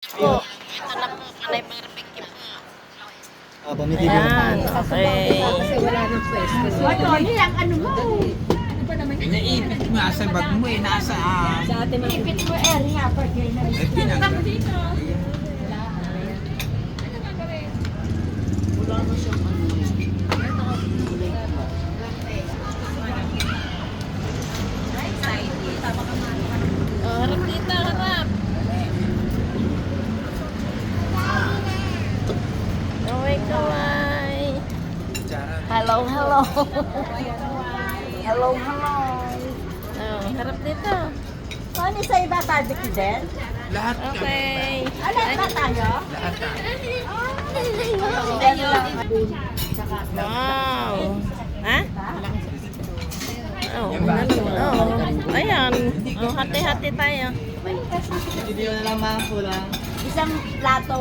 Po. Ito na po, panay barbecue po. Bumibili Ayan, okay. Kasi wala nang pwesto. Ano yung ano mo? Pinaipit mo, asa bag mo eh, nasa Sa atin mga Ipit mo area pa kayo na. eh, pinag- Oh, harap dito, harap. Kaway. Hello, hello. Hello, hello. Oh, harap dito. Ano sa iba barbecue din? lahat Okay. Ano ba tayo? lahat na. Wow. Ha? Oh, oh. Ayan. Oh, hati-hati tayo. Video na lang mga kulang. Isang plato.